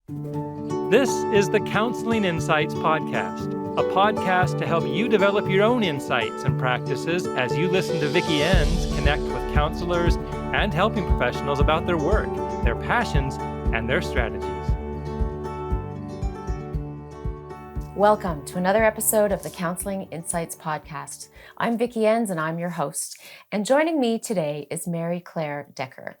This is the Counselling Insights Podcast, a podcast to help you develop your own insights and practices as you listen to Vicki Enns connect with counselors and helping professionals about their work, their passions, and their strategies. Welcome to another episode of the Counselling Insights Podcast. I'm Vicki Enns and I'm your host. And joining me today is Mary Claire Decker.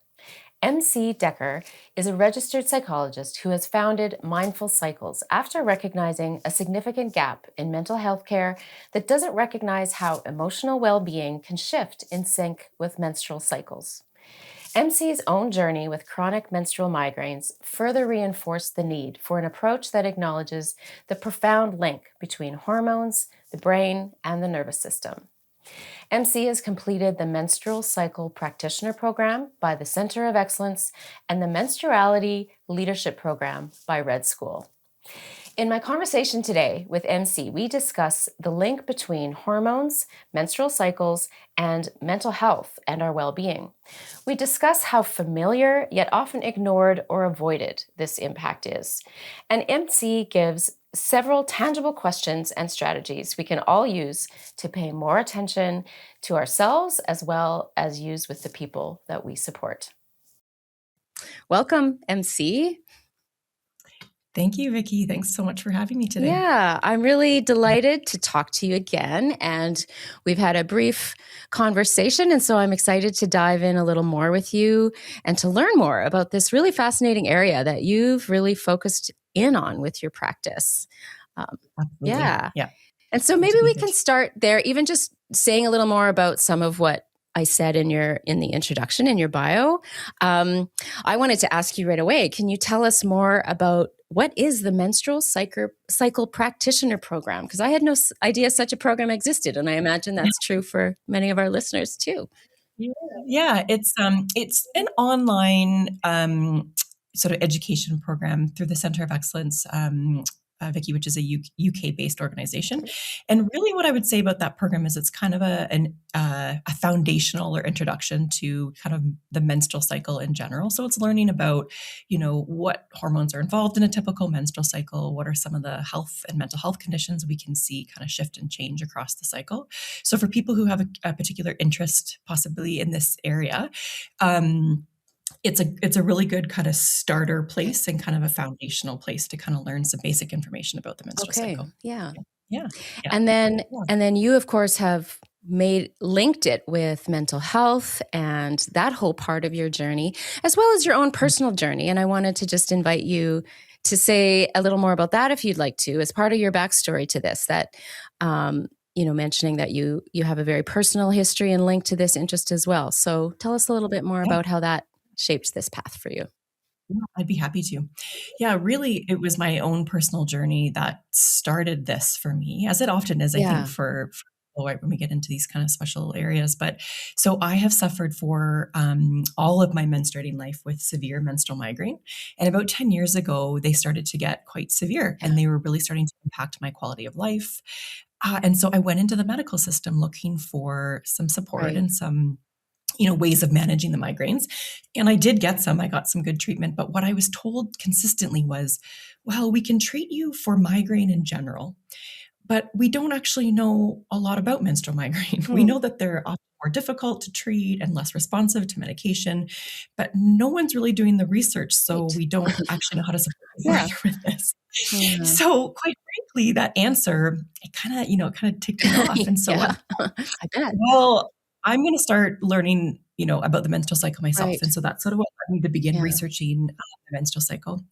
MC Decker is a registered psychologist who has founded Mindful Cycles after recognizing a significant gap in mental health care that doesn't recognize how emotional well-being can shift in sync with menstrual cycles. MC's own journey with chronic menstrual migraines further reinforced the need for an approach that acknowledges the profound link between hormones, the brain, and the nervous system. MC has completed the Menstrual Cycle Practitioner Program by the Center of Excellence and the Menstruality Leadership Program by Red School. In my conversation today with MC, we discuss the link between hormones, menstrual cycles, and mental health and our well-being. We discuss how familiar yet often ignored or avoided this impact is. And MC gives several tangible questions and strategies we can all use to pay more attention to ourselves as well as use with the people that we support. Welcome, MC. Thank you, Vicki. Thanks so much for having me today. Yeah, I'm really delighted to talk to you again. And we've had a brief conversation. And so I'm excited to dive in a little more with you and to learn more about this really fascinating area that you've really focused in on with your practice. Yeah. And so maybe we can start there, even just saying a little more about some of what I said in the introduction, in your bio. I wanted to ask you right away, can you tell us more about what is the Menstrual Cycle Practitioner Program? Because I had no idea such a program existed, and I imagine that's true for many of our listeners too. Yeah, it's an online sort of education program through the Center of Excellence, Vicki, which is a UK-based organization. And really what I would say about that program is it's kind of a foundational or introduction to kind of the menstrual cycle in general. So it's learning about, what hormones are involved in a typical menstrual cycle, what are some of the health and mental health conditions we can see kind of shift and change across the cycle. So for people who have a particular interest possibly in this area, it's a really good kind of starter place and kind of a foundational place to kind of learn some basic information about the menstrual cycle. Yeah. Yeah. And then you, of course, have linked it with mental health and that whole part of your journey, as well as your own personal journey. And I wanted to just invite you to say a little more about that, if you'd like to, as part of your backstory to this, that, mentioning that you have a very personal history and link to this interest as well. So tell us a little bit more about how that shaped this path for you. Yeah, I'd be happy to. Yeah, really, it was my own personal journey that started this for me, as it often is, I think, for people, right, when we get into these kind of special areas. But so I have suffered for all of my menstruating life with severe menstrual migraine. And about 10 years ago, they started to get quite severe and they were really starting to impact my quality of life. And so I went into the medical system looking for some support and some ways of managing the migraines. And I did get some. I got some good treatment. But what I was told consistently was, well, we can treat you for migraine in general, but we don't actually know a lot about menstrual migraine. We know that they're often more difficult to treat and less responsive to medication, but no one's really doing the research. So we don't actually know how to support you with this. So quite frankly, that answer, it kind of ticked me off. And so I bet. Well, I'm going to start learning, about the menstrual cycle myself. And so that's sort of what led me to begin researching the menstrual cycle.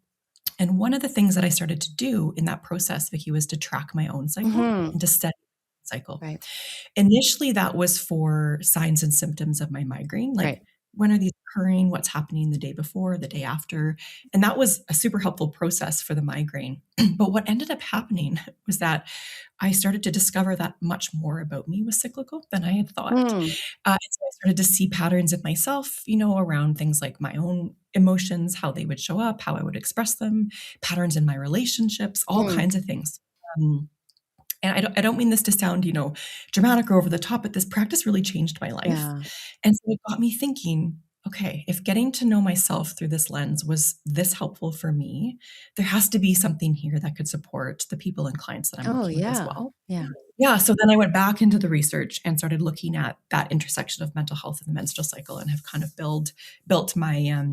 And one of the things that I started to do in that process, Vicki, was to track my own cycle and to study the cycle. Initially, that was for signs and symptoms of my migraine, like when are these occurring, what's happening the day before, the day after. And that was a super helpful process for the migraine. But what ended up happening was that I started to discover that much more about me was cyclical than I had thought. And so I started to see patterns in myself, around things like my own emotions, how they would show up, how I would express them, patterns in my relationships, all kinds of things. And I don't mean this to sound, dramatic or over the top, but this practice really changed my life. And so it got me thinking, okay, if getting to know myself through this lens was this helpful for me, there has to be something here that could support the people and clients that I'm Oh, working with as yeah. well. Yeah. Yeah, so then I went back into the research and started looking at that intersection of mental health and the menstrual cycle, and have kind of built my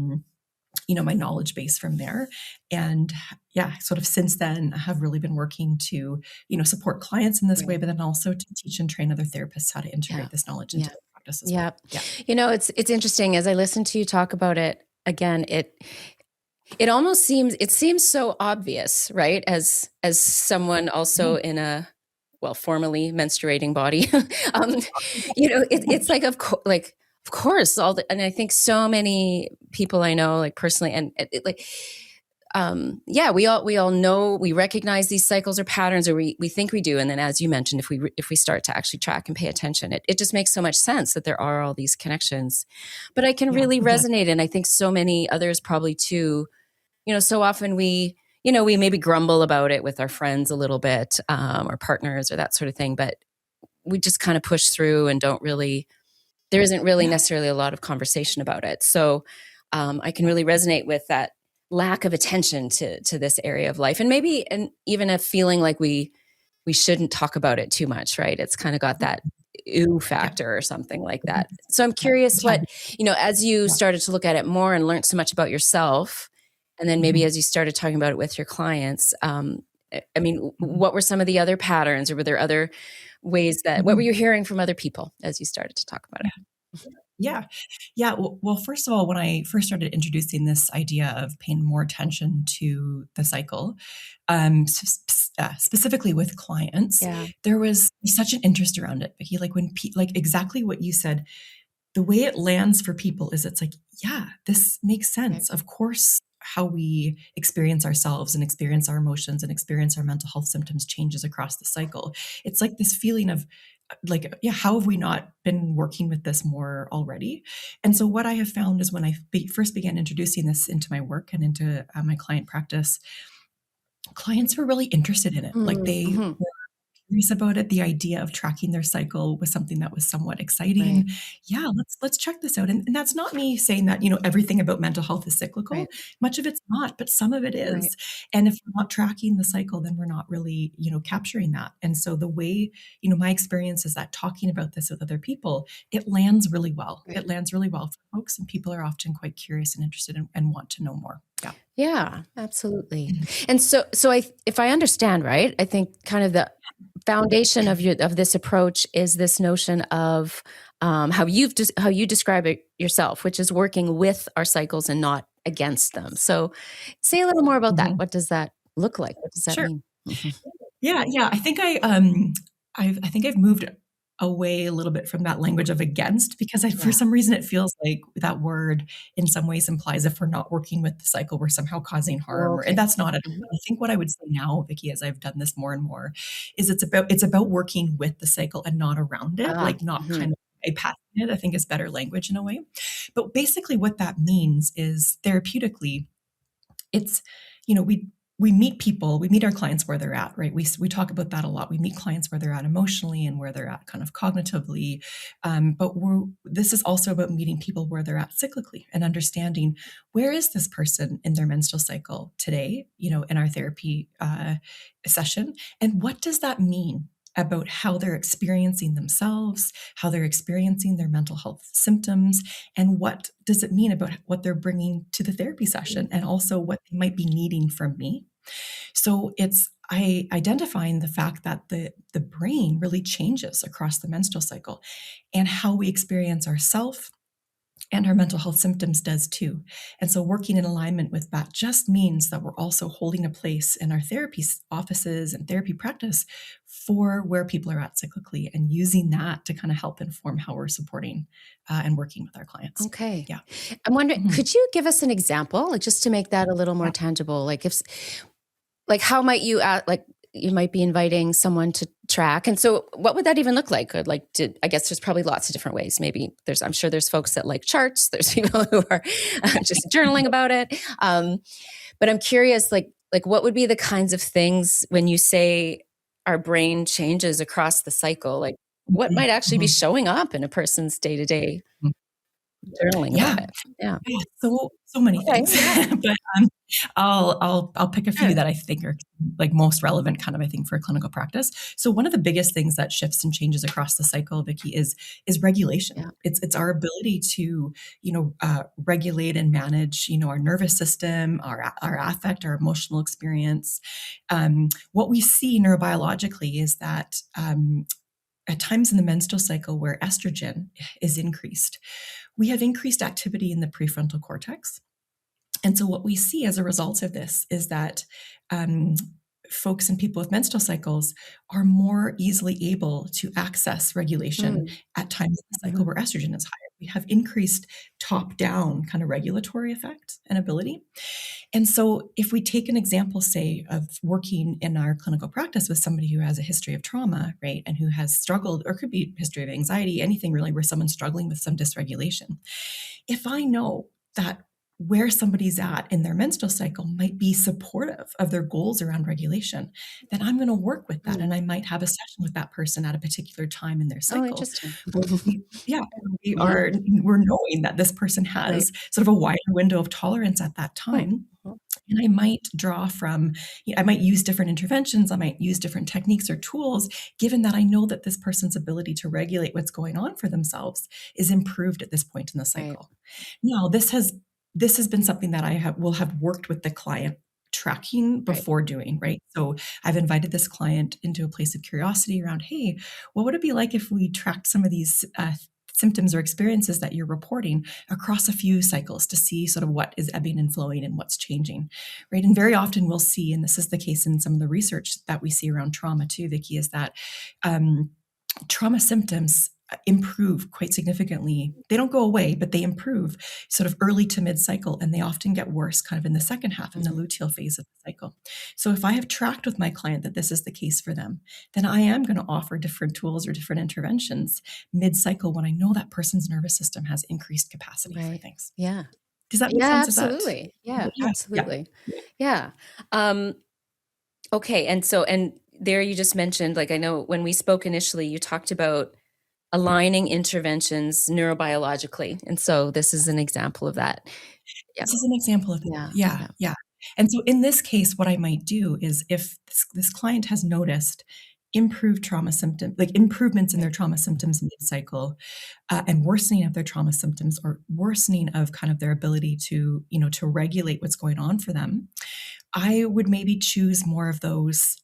my knowledge base from there. And yeah, sort of since then I have really been working to, support clients in this way, Right. but then also to teach and train other therapists how to Yeah. integrate this knowledge into Yeah. their practice as Yeah. well. Yeah. It's interesting as I listen to you talk about it again, it almost seems so obvious, right? As someone also in a formerly menstruating body. um, it's like of course and I think so many people I know like personally and we all know, we recognize these cycles or patterns, or we think we do. And then, as you mentioned, if we start to actually track and pay attention, it just makes so much sense that there are all these connections. But I can Yeah, really it does. resonate, and I think so many others probably too. So often we maybe grumble about it with our friends a little bit, or partners or that sort of thing, but we just kind of push through and there isn't really Yeah. necessarily a lot of conversation about it. So I can really resonate with that lack of attention to this area of life, and maybe and even a feeling like we shouldn't talk about it too much, right? It's kind of got that ooh Yeah. factor or something like that. So I'm curious Yeah. what, as you Yeah. started to look at it more and learned so much about yourself, and then maybe Mhm. as you started talking about it with your clients, I mean, Mhm. what were some of the other patterns, or were there other ways what were Mhm. you hearing from other people as you started to talk about Yeah. it? Yeah. Yeah. Well, first of all, when I first started introducing this idea of paying more attention to the cycle, specifically with clients, Yeah. there was such an interest around it, Vicky. Like like exactly what you said, the way it lands for people is it's like, yeah, this makes Right. sense. Of course, how we experience ourselves and experience our emotions and experience our mental health symptoms changes across the cycle. It's like this feeling of like, yeah, how have we not been working with this more already? And so what I have found is when I first began introducing this into my work and into my client practice, clients were really interested in it. Like they Mm-hmm. curious about it. The idea of tracking their cycle was something that was somewhat Right. exciting. Yeah, let's check this out. And that's not me saying that, everything about mental health is cyclical. Right. Much of it's not, but some of it Right. is. And if we're not tracking the cycle, then we're not really, capturing that. And so the way, my experience is that talking about this with other people, it lands really well. Right. It lands really well for folks, and people are often quite curious and interested and want to know more. Yeah. Yeah, absolutely. And so if I understand right, I think kind of the foundation of this approach is this notion of how how you describe it yourself, which is working with our cycles and not against them. So, say a little more about that. Mhm. What does that look like? What does that Sure. mean? Mhm. Yeah, yeah. I think I've moved away a little bit from that language of against, because for Yeah. some reason it feels like that word in some ways implies if we're not working with the cycle, we're somehow causing harm, and Okay. that's not at Mhm. all. I think what I would say now, Vicky, as I've done this more and more, is it's about working with the cycle and not around it, Ah. like not Mhm. kind of bypassing it. I think is better language in a way. But basically, what that means is therapeutically, it's we meet people, we meet our clients where they're at, right? We talk about that a lot. We meet clients where they're at emotionally and where they're at kind of cognitively, but this is also about meeting people where they're at cyclically and understanding where is this person in their menstrual cycle today, in our therapy session, and what does that mean about how they're experiencing themselves, how they're experiencing their mental health symptoms, and what does it mean about what they're bringing to the therapy session, and also what they might be needing from me. So it's identifying the fact that the brain really changes across the menstrual cycle, and how we experience ourselves and our mental health symptoms does too. And so working in alignment with that just means that we're also holding a place in our therapy offices and therapy practice for where people are at cyclically, and using that to kind of help inform how we're supporting and working with our clients. Okay. Yeah. I'm wondering, Mhm. could you give us an example, like just to make that a little more Yeah. tangible? Like how might you like you might be inviting someone to track, and so what would that even look like? I guess there's probably lots of different ways. Maybe I'm sure there's folks that like charts, there's people who are just journaling about it, but I'm curious, like what would be the kinds of things when you say our brain changes across the cycle, like what Mhm. might actually be Mhm. showing up in a person's day to day? journaling Yeah. about it. Yeah. Yeah, so many Okay. things. Yeah. But, I'll pick a few Sure. that I think are, like, most relevant kind of, I think, for clinical practice. So one of the biggest things that shifts and changes across the cycle, Vicky, is regulation. Yeah. It's our ability to, regulate and manage, our nervous system, our affect, our emotional experience. What we see neurobiologically is that, at times in the menstrual cycle where estrogen is increased, we have increased activity in the prefrontal cortex. And so, what we see as a result of this is that um, folks and people with menstrual cycles are more easily able to access regulation Mm. at times in the cycle Mhm. where estrogen is higher. We have increased top down kind of regulatory effect and ability. And so, if we take an example, say, of working in our clinical practice with somebody who has a history of trauma, right, and who has struggled, or could be history of anxiety, anything really where someone's struggling with some dysregulation. If I know that where somebody's at in their menstrual cycle might be supportive of their goals around regulation, then I'm going to work with that. Mm. And I might have a session with that person at a particular time in their Oh, cycle interesting. where yeah, Yeah. we're knowing that this person Right. has sort of a wider window of tolerance at that Oh. time. Mhm. And I might draw from, I might use different interventions, I might use different techniques or tools, given that I know that this person's ability to regulate what's going on for themselves is improved at this point in the Right. cycle. Now, this has been something that will have worked with the client tracking Right. before doing, right? So I've invited this client into a place of curiosity around, hey, what would it be like if we tracked some of these symptoms or experiences that you're reporting across a few cycles to see sort of what is ebbing and flowing and what's changing, right? And very often we'll see, and this is the case in some of the research that we see around trauma too, Vicky, is that um, trauma symptoms improve quite significantly. They don't go away, but they improve sort of early to mid cycle, and they often get worse kind of in the second half, in the Mhm. luteal phase of the cycle. So if I have tracked with my client that this is the case for them, then I am going to offer different tools or different interventions mid cycle when I know that person's nervous system has increased capacity for Right. things. Yeah. Does that make Yeah, sense? Is that? absolutely. Yeah, Yeah, yeah, absolutely. yeah. Yeah. Um, okay. And there you just mentioned, like, I know when we spoke initially, you talked about aligning interventions neurobiologically. And so this is an example of that. Yeah. This is an example of it. Yeah. Yeah, Yeah. yeah. And so in this case, what I might do is if this client has noticed improved trauma symptom, like improvements in their Right. trauma symptoms mid-cycle, and worsening of their trauma symptoms or worsening of kind of their ability to, to regulate what's going on for them, I would maybe choose more of those,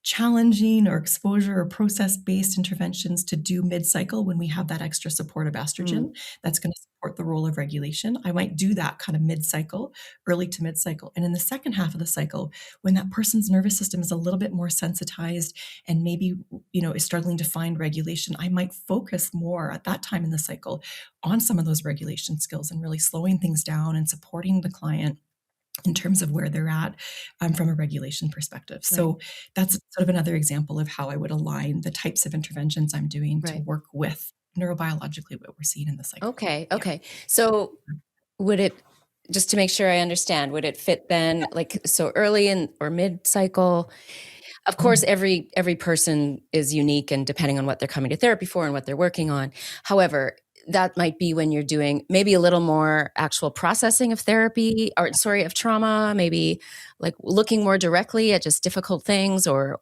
challenging or exposure or process-based interventions to do mid-cycle when we have that extra support of estrogen Mm. that's going to support the role of regulation. I might do that kind of mid-cycle, early to mid-cycle. And in the second half of the cycle, when that person's nervous system is a little bit more sensitized and maybe, is struggling to find regulation, I might focus more at that time in the cycle on some of those regulation skills and really slowing things down and supporting the client in terms of where they're at from a regulation perspective. Right. So that's sort of another example of how I would align the types of interventions I'm doing to Right. work with neurobiologically what we're seeing in the cycle. Okay. Yeah. Okay. So would it, just to make sure I understand, would it fit then, like, so early in or mid cycle? Of course, Mhm. every person is unique and depending on what they're coming to therapy for and what they're working on. However, that might be when you're doing maybe a little more actual processing of therapy, or sorry, of trauma, maybe like looking more directly at just difficult things, or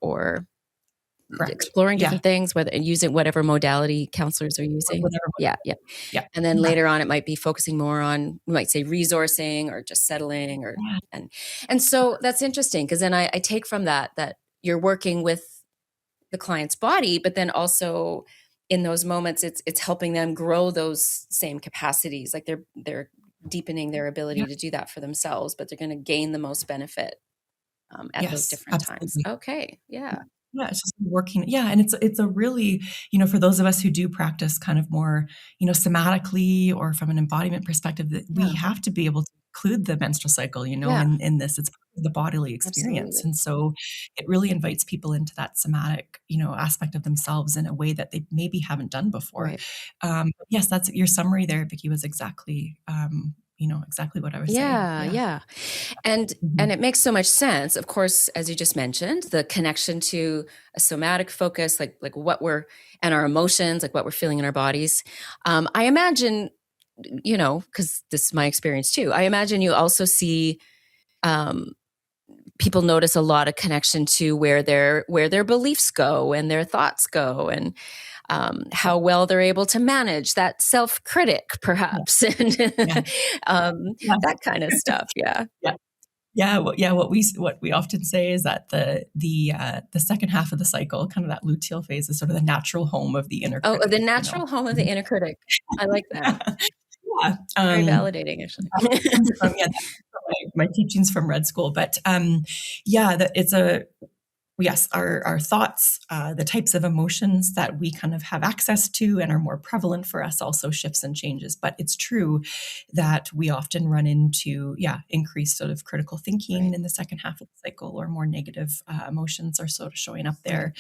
Correct. exploring Yeah. different things, whether and using whatever modality counselors are using. Whatever. Yeah, yeah. Yeah. And then Yeah. later on, it might be focusing more on, we might say, resourcing or just settling, or Yeah. and and so that's interesting, because then I take from that you're working with the client's body, but then also in those moments, it's helping them grow those same capacities. Like they're deepening their Yeah. ability to do that for themselves, but they're going to gain the most benefit at those Yes, different times. absolutely. Okay, yeah, Yeah, it's just working. Yeah, and it's a really, for those of us who do practice kind of more, somatically or from an embodiment perspective, that we yeah, have to be able to include the menstrual cycle, yeah, in this. It's part of the bodily experience. absolutely, And so it really invites people into that somatic, aspect of themselves in a way that they maybe haven't done before. right. Yes, that's your summary there, Vicky, was exactly, exactly what I was saying. Yeah, Yeah. yeah. And Mhm. and it makes so much sense. Of course, as you just mentioned, the connection to a somatic focus, like what we're, and our emotions, like what we're feeling in our bodies. I imagine because this is my experience too, I imagine you also see people notice a lot of connection to where their beliefs go and their thoughts go, and how well they're able to manage that self-critic, perhaps, and that kind of stuff. Yeah. Yeah. What we often say is that the second half of the cycle, kind of that luteal phase, is sort of the natural home of the inner critic. Oh, the natural home of the inner critic. I like that. Yeah. Very validating, actually. That comes from, that's from my teachings from Red School. But yes, our thoughts, the types of emotions that we kind of have access to and are more prevalent for us also shifts and changes. But it's true that we often run into, increased sort of critical thinking in the second half of the cycle, or more negative emotions are sort of showing up there.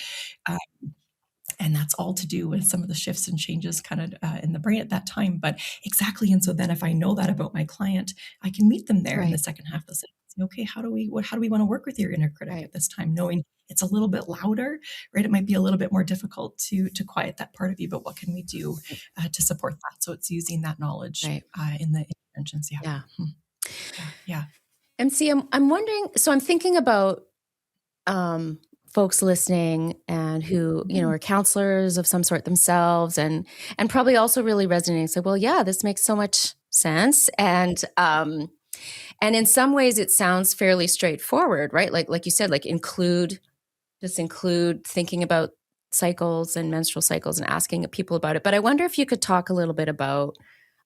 And that's all to do with some of the shifts and changes kind of in the brain at that time. But exactly. And so then if I know that about my client, I can meet them there in the second half of the cycle. Say, okay, how do we want to work with your inner critic at this time? Knowing it's a little bit louder, right? It might be a little bit more difficult to quiet that part of you, but what can we do to support that? So it's using that knowledge in the interventions. Yeah. MC, I'm wondering, so I'm thinking about folks listening and who, are counselors of some sort themselves, and probably also really resonating. So, well, yeah, this makes so much sense. And in some ways it sounds fairly straightforward, right? Like you said, include thinking about cycles and menstrual cycles and asking people about it. But I wonder if you could talk a little bit about,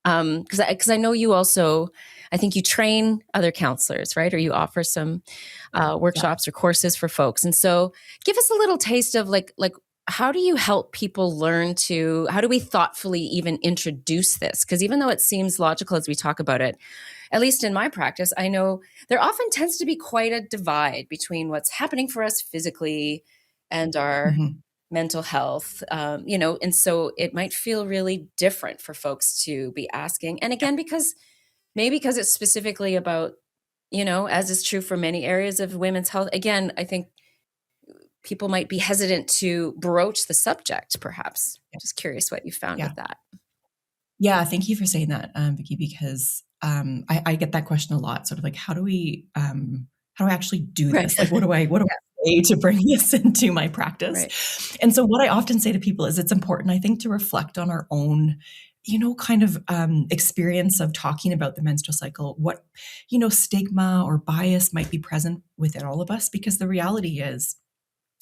because I know you also, I think you train other counselors, right? Or you offer some workshops or courses for folks. And so give us a little taste of like, how do you help people learn how do we thoughtfully even introduce this? Because even though it seems logical as we talk about it, at least in my practice, I know there often tends to be quite a divide between what's happening for us physically and our mental health, and so it might feel really different for folks to be asking. And again, because it's specifically about, as is true for many areas of women's health, again, I think people might be hesitant to broach the subject, perhaps. Just curious what you found with that. Yeah, thank you for saying that, Vicki, because I get that question a lot, sort of like, how do I actually do this? Like, what do I say to bring this into my practice? And so what I often say to people is it's important, I think, to reflect on our own, kind of experience of talking about the menstrual cycle, what, stigma or bias might be present within all of us, because the reality is,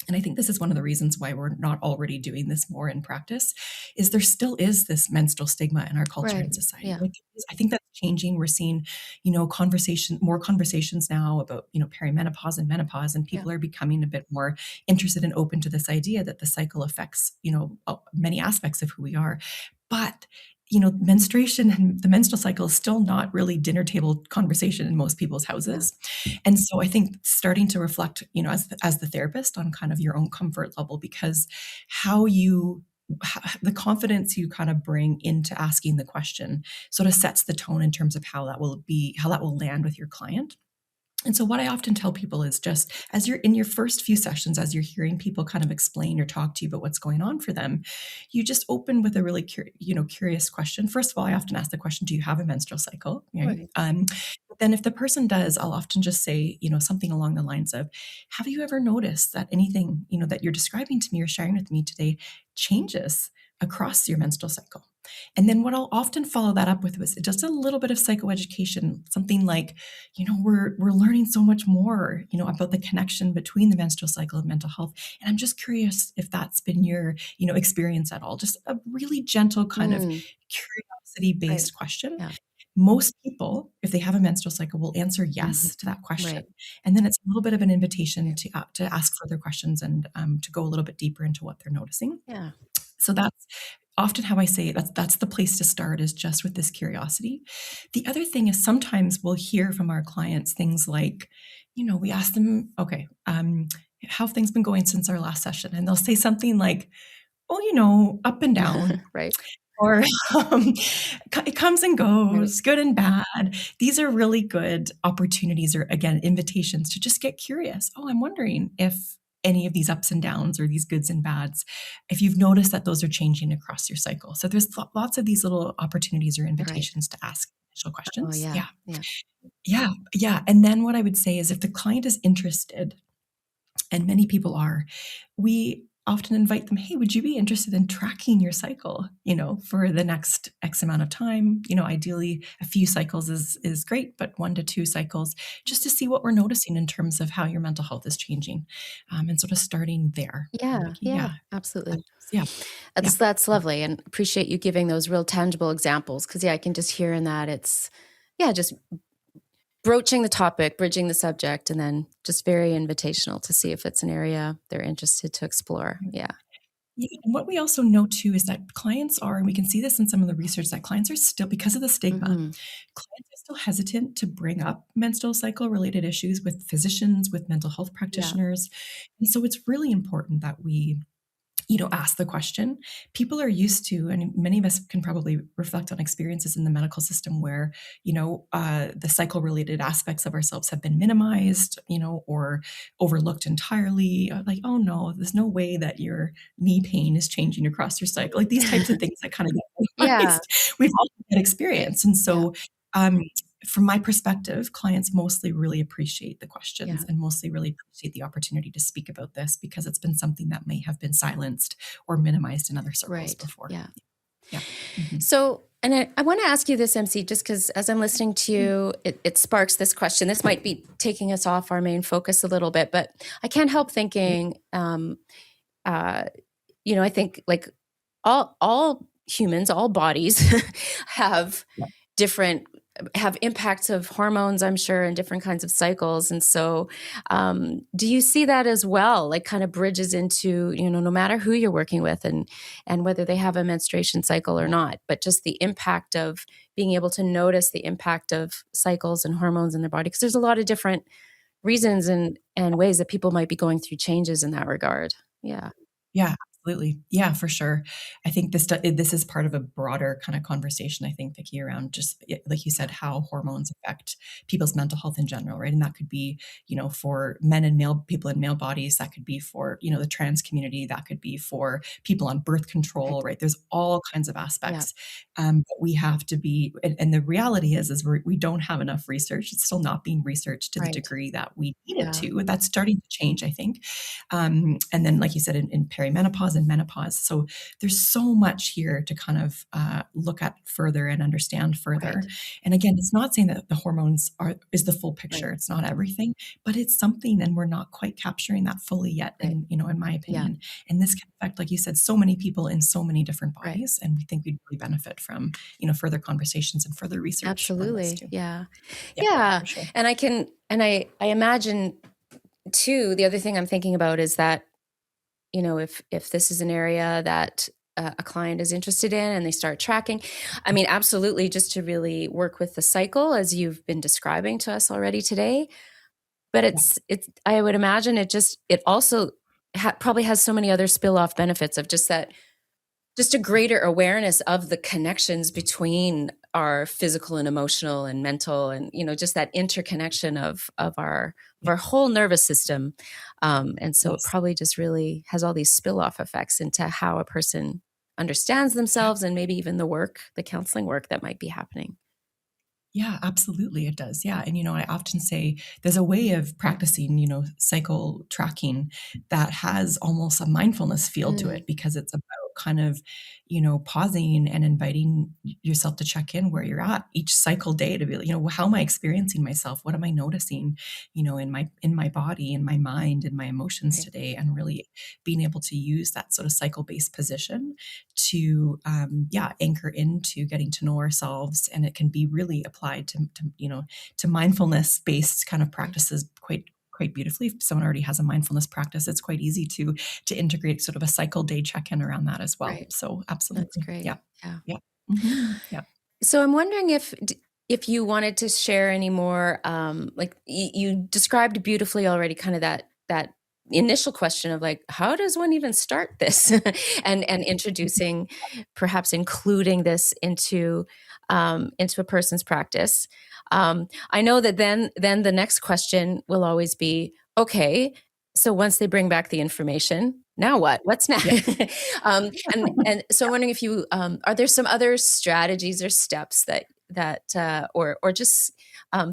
and I think this is one of the reasons why we're not already doing this more in practice, is there still is this menstrual stigma in our culture and society. Yeah. I think that's changing. We're seeing, more conversations now about, perimenopause and menopause, and people are becoming a bit more interested and open to this idea that the cycle affects, many aspects of who we are. But menstruation and the menstrual cycle is still not really dinner table conversation in most people's houses. And so I think starting to reflect, as the therapist, on kind of your own comfort level, because the confidence you kind of bring into asking the question sort of sets the tone in terms of how that will land with your client. And so what I often tell people is, just as you're in your first few sessions, as you're hearing people kind of explain or talk to you about what's going on for them, you just open with a really curious question. First of all, I often ask the question, do you have a menstrual cycle? Right. But then if the person does, I'll often just say, something along the lines of, have you ever noticed that anything, that you're describing to me or sharing with me today changes across your menstrual cycle? And then what I'll often follow that up with is just a little bit of psychoeducation, something like, we're learning so much more, about the connection between the menstrual cycle and mental health. And I'm just curious if that's been your, experience at all. Just a really gentle kind of curiosity-based question. Yeah. Most people, if they have a menstrual cycle, will answer yes to that question. And then it's a little bit of an invitation to ask further questions and to go a little bit deeper into what they're noticing. Yeah. So that's often how I say that's the place to start, is just with this curiosity. The other thing is, sometimes we'll hear from our clients things like, we ask them, okay, how have things been going since our last session? And they'll say something like, oh, up and down. Right. Or it comes and goes, good and bad. These are really good opportunities, or again, invitations to just get curious. Oh, I'm wondering if any of these ups and downs or these goods and bads, if you've noticed that those are changing across your cycle. So there's lots of these little opportunities or Right. invitations to ask initial Oh, questions. yeah. Yeah. Yeah. Yeah. Yeah. And then what I would say is if the client is interested, and many people are, we often invite them, hey, would you be interested in tracking your cycle, for the next X amount of time? Ideally a few cycles is great, but 1 to 2 cycles, just to see what we're noticing in terms of how your mental health is changing. And sort of starting there. Yeah. Vicky. Yeah. Yeah. Absolutely. Yeah. Yeah. That's lovely, and appreciate you giving those real tangible examples, because I can just hear in that it's just broaching the topic, bridging the subject, and then just very invitational to see if it's an area they're interested to explore. Yeah. Yeah, and what we also know too is that clients are, and we can see this in some of the research, that clients are still, because of the stigma, Mm-hmm. clients are still hesitant to bring up menstrual cycle related issues with physicians, with mental health Yeah. practitioners. And so it's really important that we ask the question. People are used to, and many of us can probably reflect on experiences in the medical system where, the cycle related aspects of ourselves have been minimized, or overlooked entirely. Like, oh no, there's no way that your knee pain is changing across your cycle. Like these types of things that kind of get Yeah. minimized. We've all had that Right. experience. And Yeah. so, from my perspective, clients mostly really appreciate the questions Yeah. and mostly really appreciate the opportunity to speak about this because it's been something that may have been silenced or minimized in other circles Right. before. Yeah. Yeah. Mhm. So, and I want to ask you this, MC, just because as I'm listening to you, it sparks this question. This might be taking us off our main focus a little bit, but I can't help thinking, I think like all humans, all bodies have Yeah. different have impacts of hormones, I'm sure, and different kinds of cycles. And so, do you see that as well? Like, kind of bridges into, no matter who you're working with, and whether they have a menstruation cycle or not, but just the impact of being able to notice the impact of cycles and hormones in their body, because there's a lot of different reasons and ways that people might be going through changes in that regard. Yeah. Yeah, absolutely. Yeah, for sure. I think this is part of a broader kind of conversation, I think, Vicky, around just like you Yeah. said, how hormones affect people's mental health in general, right? And that could be, for men and male people in male bodies, that could be for, the trans community, that could be for people on birth control, Right. right? There's all kinds of Yeah. aspects. But we have to be, and the reality is we don't have enough research. It's still not being researched to the Right. degree that we need it Yeah. to. That's starting to change, I think. And then, like you said, in perimenopause and menopause. So there's so much here to kind of look at further and understand further. Right. And again, it's not saying that the hormones is the full picture. Right. It's not everything, but it's something, and we're not quite capturing that fully yet. Right. In my Yeah. opinion, and this can affect, like you said, so many people in so many different Right. bodies. And we think we'd really benefit from further conversations and further research on this Absolutely. too. Yeah. Yeah, Yeah. for sure. And I imagine too, the other thing I'm thinking about is that, if this is an area that a client is interested in and they start tracking, I mean, absolutely, just to really work with the cycle as you've been describing to us already today. But I would imagine it also probably has so many other spill off benefits of just a greater awareness of the connections between our physical and emotional and mental, and just that interconnection of our whole nervous system. And so it Yes. probably just really has all these spill off effects into how a person understands themselves, and maybe even the counseling work that might be happening. Yeah, absolutely it does. Yeah. And, I often say there's a way of practicing, cycle tracking that has almost a mindfulness feel to it, because it's about kind of, pausing and inviting yourself to check in where you're at each cycle day to be like, how am I experiencing myself? What am I noticing, in my body, in my mind, in my emotions Right. today, and really being able to use that sort of cycle-based position to, anchor into getting to know ourselves. And it can be really applied to mindfulness-based kind of practices quite beautifully. If someone already has a mindfulness practice, it's quite easy to integrate sort of a cycle day check-in around that as well. Right. So That's absolutely. great. Yeah. Yeah. Yeah. Mhm. Yeah. So I'm wondering if you wanted to share any more, like you described beautifully already, kind of that initial question of like, how does one even start this, and introducing, perhaps including this into a person's practice. I know that then the next question will always be, okay, So once they bring back the information, now what? What's next? Yeah. And so I'm wondering if you are there some other strategies or steps or just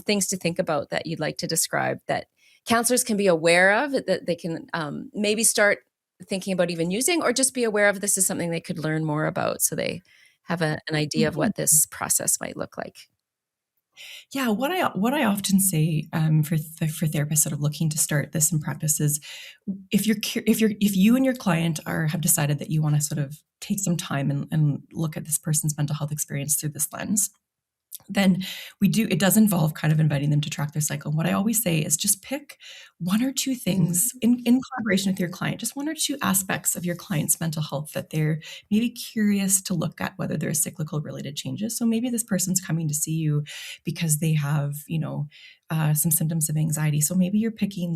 things to think about that you'd like to describe that counselors can be aware of, that they can maybe start thinking about even using, or just be aware of this is something they could learn more about so they have an idea of what this process might look like. Yeah, what I often say for therapists that are looking to start this in practice is, if you and your client have decided that you want to sort of take some time and look at this person's mental health experience through this lens, then it does involve kind of inviting them to track their cycle. And what I always say is, just pick one or two things in collaboration with your client, just one or two aspects of your client's mental health that they're maybe curious to look at, whether there are cyclical related changes. So maybe this person's coming to see you because they have, some symptoms of anxiety. So maybe you're picking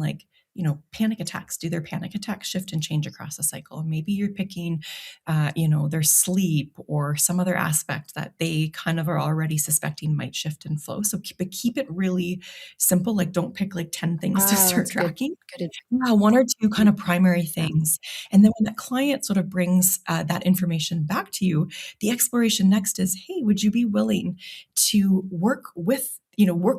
panic attacks. Do their panic attacks shift and change across the cycle? Maybe you're picking, their sleep or some other aspect that they kind of are already suspecting might shift and flow. So keep it really simple. Like, don't pick 10 things to start tracking. Good. Yeah, one or two kind of primary things. And then when that client sort of brings that information back to you, the exploration next is, hey, would you be willing to work with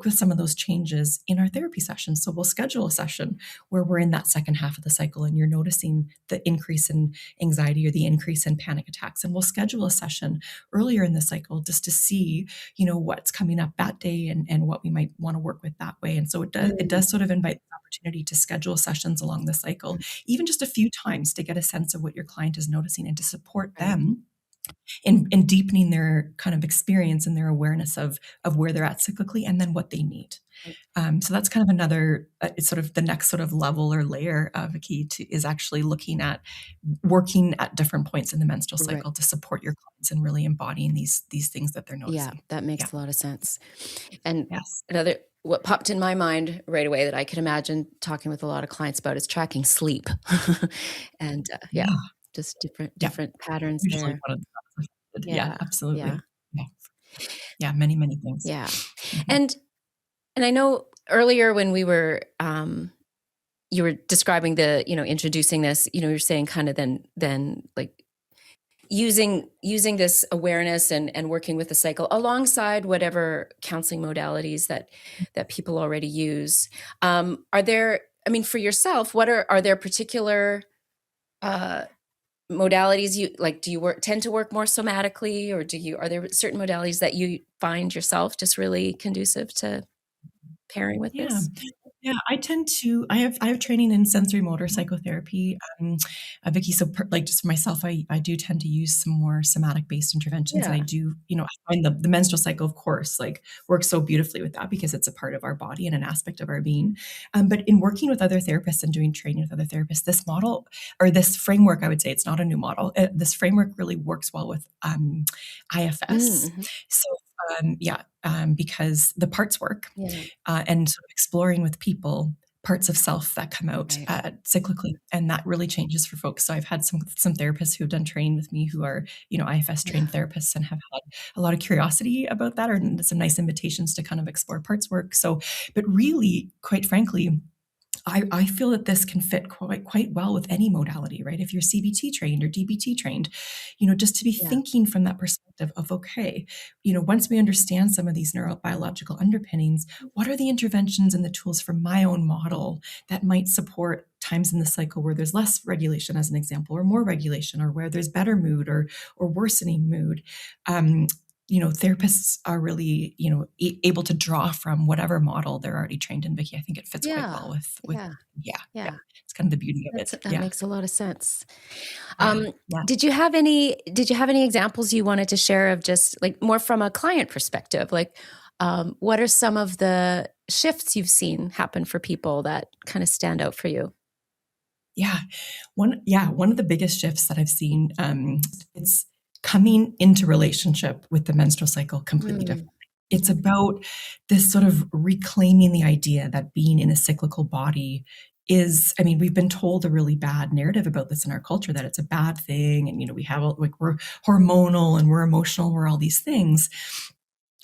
some of those changes in our therapy sessions? So we'll schedule a session where we're in that second half of the cycle and you're noticing the increase in anxiety or the increase in panic attacks. And we'll schedule a session earlier in the cycle just to see, what's coming up that day and what we might want to work with that way. And so it does sort of invite the opportunity to schedule sessions along the cycle, even just a few times, to get a sense of what your client is noticing and to support them in deepening their kind of experience and their awareness of where they're at cyclically and then what they need. So that's kind of another, it's sort of the next sort of level or layer of a key is actually looking at working at different points in the menstrual cycle to support your clients and really embodying these things that they're noticing. Yeah, that makes a lot of sense. And what popped in my mind right away that I could imagine talking with a lot of clients about is tracking sleep. And just different patterns there. Yeah, absolutely. Yeah, many things. Yeah. And I know earlier when we were you were describing the, introducing this, you're saying kind of then like using this awareness and working with the cycle alongside whatever counseling modalities that people already use. Are there, for yourself, are there particular modalities you like? Do you tend to work more somatically, or are there certain modalities that you find yourself just really conducive to pairing with this? Yeah, I have training in sensory motor psychotherapy, Vicky. So just for myself, I do tend to use some more somatic based interventions. And I do, I find the menstrual cycle, of course, works so beautifully with that because it's a part of our body and an aspect of our being. But in working with other therapists and doing training with other therapists, this model or this framework, I would say it's not a new model. This framework really works well with IFS. So because the parts work and sort of exploring with people parts of self that come out cyclically, and that really changes for folks. So I've had some therapists who have done training with me who are, IFS trained therapists and have had a lot of curiosity about that, or some nice invitations to kind of explore parts work. So, but really, quite frankly, I feel that this can fit quite well with any modality, right? If you're CBT trained or DBT trained, just to be thinking from that perspective of, okay, once we understand some of these neurobiological underpinnings, what are the interventions and the tools for my own model that might support times in the cycle where there's less regulation, as an example, or more regulation, or where there's better mood or worsening mood. Therapists are really, able to draw from whatever model they're already trained in. Vicky, I think it fits quite well with it's kind of the beauty of it. That makes a lot of sense. Did you have any examples you wanted to share of just more from a client perspective? What are some of the shifts you've seen happen for people that kind of stand out for you? One of the biggest shifts that I've seen, it's coming into relationship with the menstrual cycle completely different. It's about this sort of reclaiming the idea that being in a cyclical body is, we've been told a really bad narrative about this in our culture, that it's a bad thing. And, we have we're hormonal and we're emotional, we're all these things.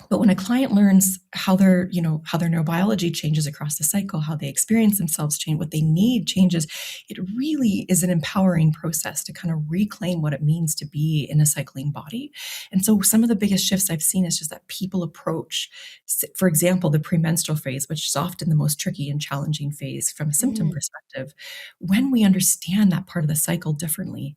But when a client learns how their neurobiology changes across the cycle, how they experience themselves change, what they need changes, it really is an empowering process to kind of reclaim what it means to be in a cycling body. And so some of the biggest shifts I've seen is just that people approach, for example, the premenstrual phase, which is often the most tricky and challenging phase from a symptom perspective. When we understand that part of the cycle differently,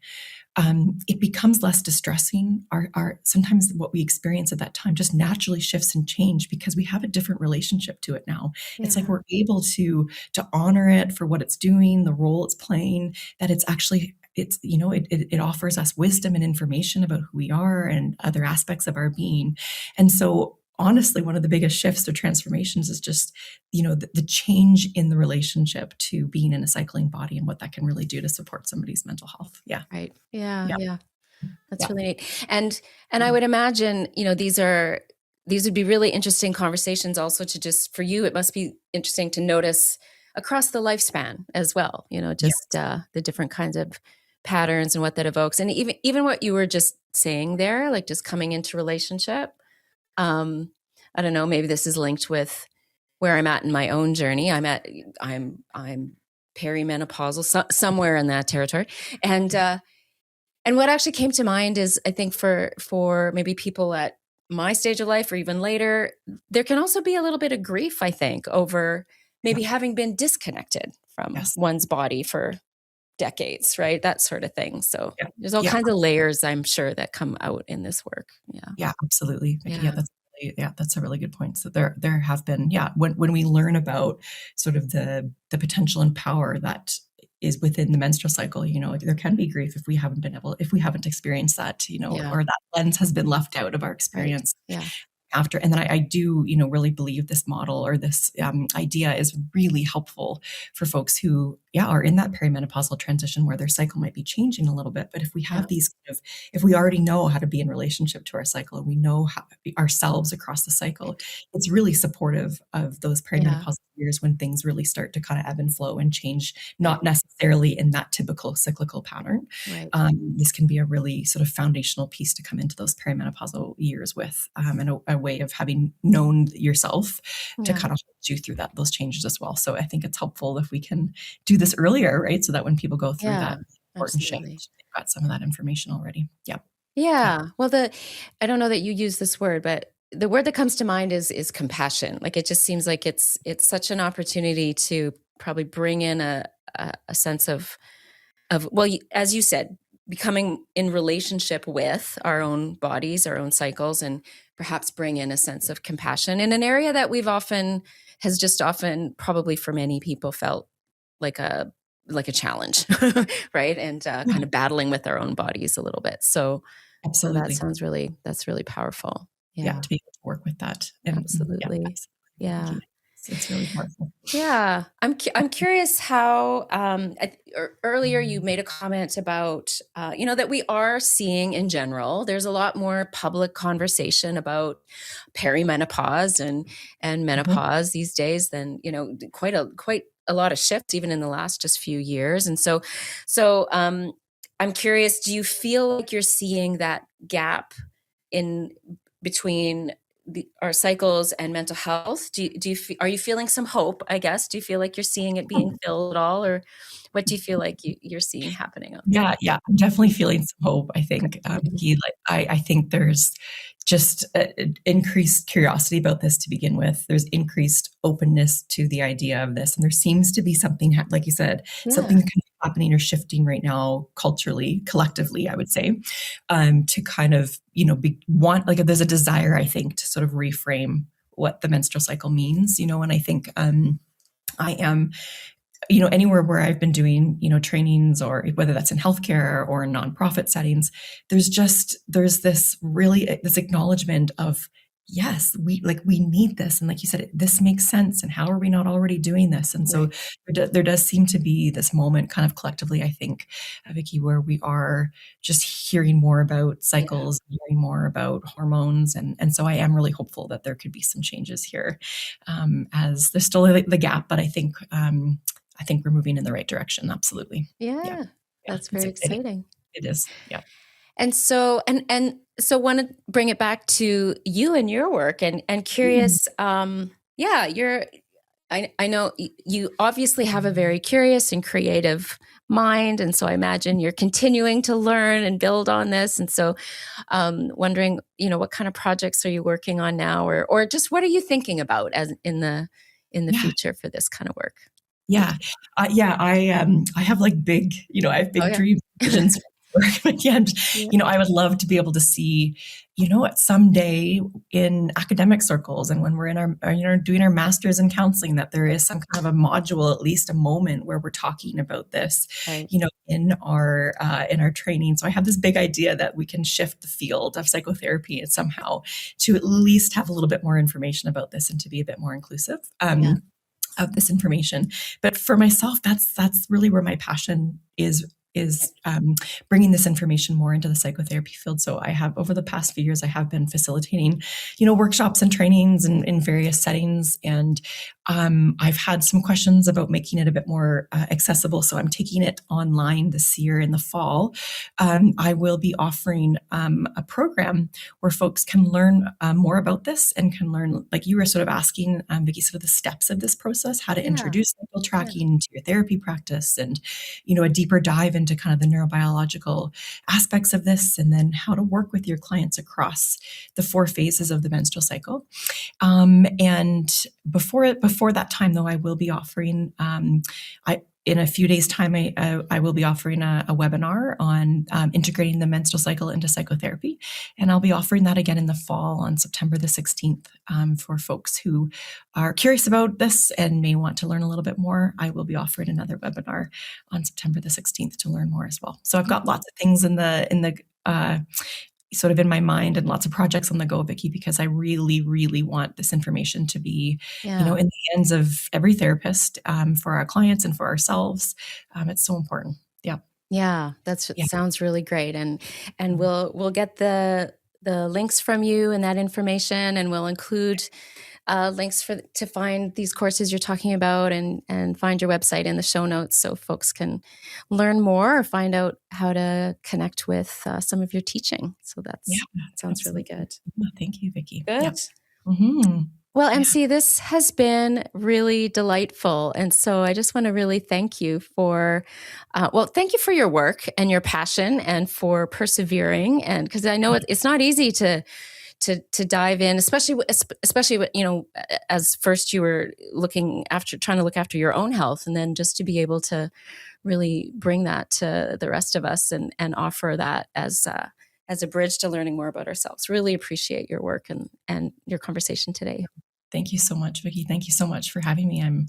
it becomes less distressing. Our sometimes what we experience at that time just naturally shifts and change because we have a different relationship to it now. It's like we're able to honor it for what it's doing, the role it's playing, that it's actually it offers us wisdom and information about who we are and other aspects of our being. And so honestly, one of the biggest shifts or transformations is just, the change in the relationship to being in a cycling body and what that can really do to support somebody's mental health. Yeah. Right. Yeah. That's Yeah. really neat. And I would imagine, these would be really interesting conversations also to just, for you, it must be interesting to notice across the lifespan as well, the different kinds of patterns and what that evokes. And even what you were just saying there, like just coming into relationship. I don't know, maybe this is linked with where I'm at in my own journey. I'm perimenopausal, somewhere in that territory. And what actually came to mind is, I think for maybe people at my stage of life or even later, there can also be a little bit of grief, I think, over maybe having been disconnected from one's body for decades, right? That sort of thing. So there's all kinds of layers, I'm sure, that come out in this work. Yeah, absolutely. That's a really good point. So there have been, when we learn about sort of the potential and power that is within the menstrual cycle, there can be grief if we haven't experienced that, or that lens has been left out of our experience. Right. Yeah. After. And then I do, really believe this model or this idea is really helpful for folks who, are in that perimenopausal transition where their cycle might be changing a little bit. But if we have if we already know how to be in relationship to our cycle and we know how ourselves across the cycle, it's really supportive of those perimenopausal years when things really start to kind of ebb and flow and change, not necessarily in that typical cyclical pattern. Right. This can be a really sort of foundational piece to come into those perimenopausal years with, and a way of having known yourself to kind of hold you through those changes as well. So I think it's helpful if we can do this earlier, right? So that when people go through that important change, they've got some of that information already. Yeah. Well, I don't know that you use this word, but the word that comes to mind is compassion. Like, it just seems like it's such an opportunity to probably bring in a sense of, well, as you said, becoming in relationship with our own bodies, our own cycles, and perhaps bring in a sense of compassion in an area that has just often probably for many people felt like a challenge, right? And kind of battling with our own bodies a little bit. So absolutely, that's really powerful. Yeah, to be able to work with that. Absolutely. Yeah. It's really powerful. Yeah. I'm curious how, earlier you made a comment about, that we are seeing in general, there's a lot more public conversation about perimenopause and menopause these days than, quite a lot of shifts even in the last just few years. And so I'm curious, do you feel like you're seeing that gap in between our cycles and mental health? Are you feeling some hope, I guess? Do you feel like you're seeing it being filled at all, or what do you feel like you're seeing happening? Yeah, I'm definitely feeling some hope. I think, I think there's just increased curiosity about this to begin with. There's increased openness to the idea of this, and there seems to be something, like you said, something kind of happening or shifting right now culturally, collectively, I would say, to kind of, there's a desire, I think, to sort of reframe what the menstrual cycle means, and I think I am, anywhere where I've been doing, trainings, or whether that's in healthcare or in nonprofit settings, there's this acknowledgement of, yes, we need this. And like you said, this makes sense. And how are we not already doing this? And so there does seem to be this moment kind of collectively, I think, Vicky, where we are just hearing more about cycles, hearing more about hormones. And so I am really hopeful that there could be some changes here, as there's still the gap, but I think we're moving in the right direction. Absolutely. Yeah. That's very exciting. It is. Yeah. And so, so want to bring it back to you and your work, and curious. Yeah, I know you obviously have a very curious and creative mind, and so I imagine you're continuing to learn and build on this. And so, wondering, what kind of projects are you working on now, or just what are you thinking about as in the future for this kind of work? Yeah. I have like big, I have big dreams, visions for work. But yeah, I would love to be able to see, someday in academic circles and when we're in our doing our masters in counseling, that there is some kind of a module, at least a moment where we're talking about this, Right. in our training. So I have this big idea that we can shift the field of psychotherapy and somehow to at least have a little bit more information about this and to be a bit more inclusive. Of this information. But for myself, that's really where my passion is bringing this information more into the psychotherapy field. So I have, over the past few years, I have been facilitating, workshops and trainings in various settings. And I've had some questions about making it a bit more accessible. So I'm taking it online this year in the fall. I will be offering a program where folks can learn more about this and can learn, like you were sort of asking, Vicki, sort of the steps of this process, how to introduce cycle tracking into your therapy practice, and, a deeper dive into kind of the neurobiological aspects of this, and then how to work with your clients across the 4 phases of the menstrual cycle. And before that time, though, I will be offering, in a few days' time, I will be offering a webinar on integrating the menstrual cycle into psychotherapy. And I'll be offering that again in the fall on September the 16th for folks who are curious about this and may want to learn a little bit more. I will be offering another webinar on September the 16th to learn more as well. So I've got lots of things in the sort of in my mind and lots of projects on the go, Vicki, because I really, really want this information to be, in the hands of every therapist, for our clients and for ourselves. It's so important. Yeah. Yeah, sounds really great. And we'll get the links from you and that information, and we'll include links to find these courses you're talking about, and find your website in the show notes so folks can learn more or find out how to connect with some of your teaching. So sounds absolutely. really good. Thank you, Vicki. Good. Yeah. Mm-hmm. Well, MC, this has been really delightful. And so I just want to really thank you for, thank you for your work and your passion and for persevering. And because I know it's not easy to dive in, especially as first you were trying to look after your own health, and then just to be able to really bring that to the rest of us and offer that as a bridge to learning more about ourselves. Really appreciate your work and your conversation today. Thank you so much, Vicki. Thank you so much for having me. I'm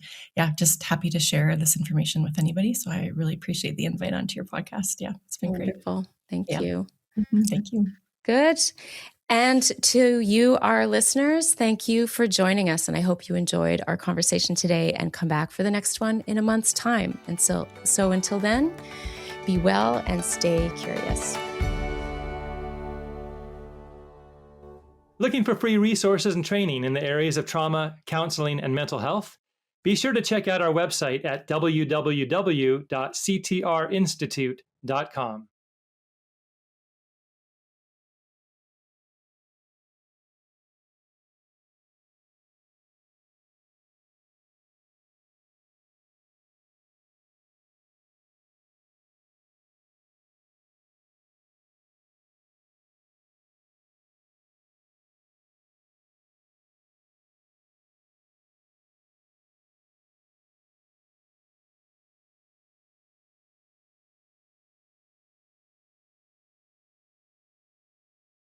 just happy to share this information with anybody. So I really appreciate the invite onto your podcast. Yeah, it's been Wonderful. Great. Thank you. Mm-hmm. Thank you. Good. And to you, our listeners, thank you for joining us. And I hope you enjoyed our conversation today, and come back for the next one in a month's time. And so until then, be well and stay curious. Looking for free resources and training in the areas of trauma, counseling, and mental health? Be sure to check out our website at www.ctrinstitute.com.